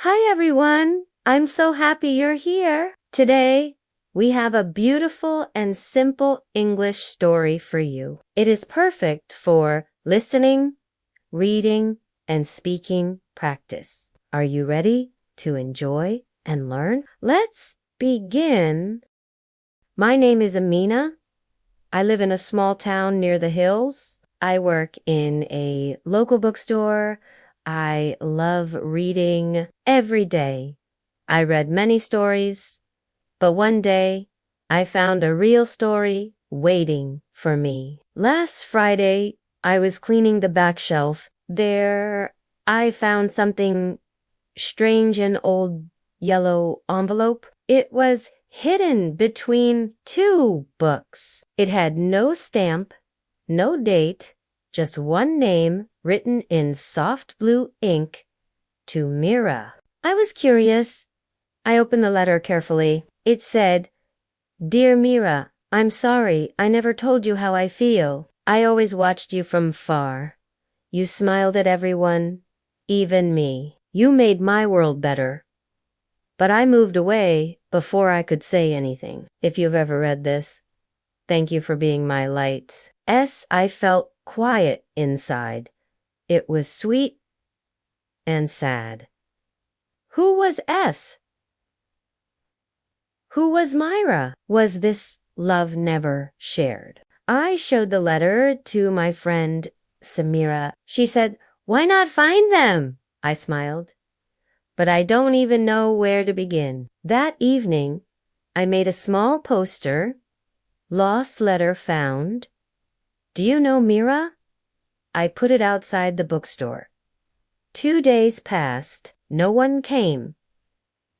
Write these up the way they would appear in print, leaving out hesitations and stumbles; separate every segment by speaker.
Speaker 1: Hi everyone! I'm so happy you're here. Today, we have a beautiful and simple English story for you. It is perfect for listening, reading, and speaking practice. Are you ready to enjoy and learn? Let's begin. My name is Amina. I live in a small town near the hills. I work in a local bookstore. I love reading every day. I read many stories, but one day I found a real story waiting for me. Last Friday, I was cleaning the back shelf. There, I found something strange, an old yellow envelope. It was hidden between two books. It had no stamp, no date, just one name written in soft blue ink, to Mira. I was curious. I opened the letter carefully. It said, "Dear Mira, I'm sorry I never told you how I feel. I always watched you from far. You smiled at everyone, even me. You made my world better. But I moved away before I could say anything." If you've ever read this, thank you for being my light. I felt quiet inside. It was sweet and sad. Who was S? Who was Myra? Was this love never shared? I showed the letter to my friend Samira. She said, "Why not find them?" I smiled. But I don't even know where to begin. That evening, I made a small poster. Lost letter found. Do you know Mira? I put it outside the bookstore. 2 days passed. No one came.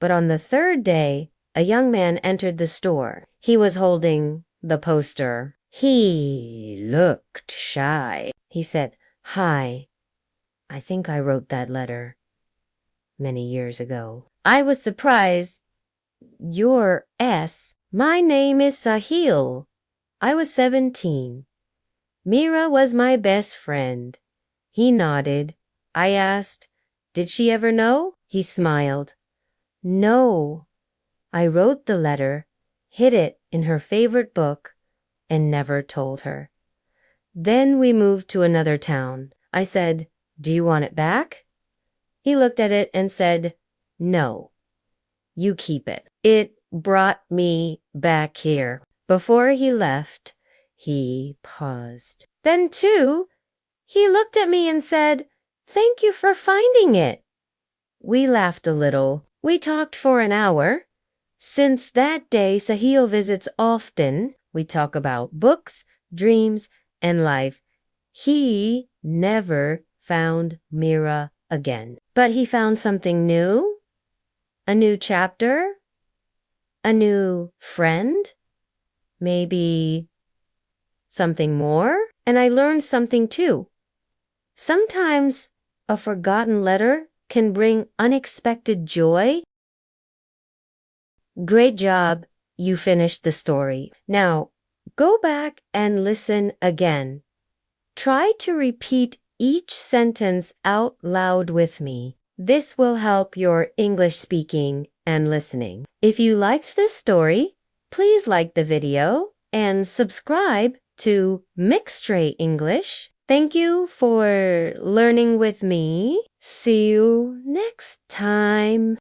Speaker 1: But on the third day, a young man entered the store. He was holding the poster. He looked shy. He said, "Hi, I think I wrote that letter many years ago." I was surprised. "You're S. My name is Sahil." I was 17. Mira was my best friend. He nodded. I asked, "Did she ever know?" He smiled. "No. I wrote the letter, hid it in her favorite book, and never told her." Then we moved to another town. I said, "Do you want it back?" He looked at it and said, "No. You keep it. It brought me back here." Before he left, he paused. Then, too, he looked at me and said, "Thank you for finding it." We laughed a little. We talked for an hour. Since that day, Sahil visits often. We talk about books, dreams, and life. He never found Mira again. But he found something new, a new chapter, a new friend, maybe something more. And I learned something too. Sometimes a forgotten letter can bring unexpected joy. Great job, you finished the story. Now, go back and listen again. Try to repeat each sentence out loud with me. This will help your English speaking and listening. If you liked this story, please like the video and subscribe to MixTray English. Thank you for learning with me. See you next time.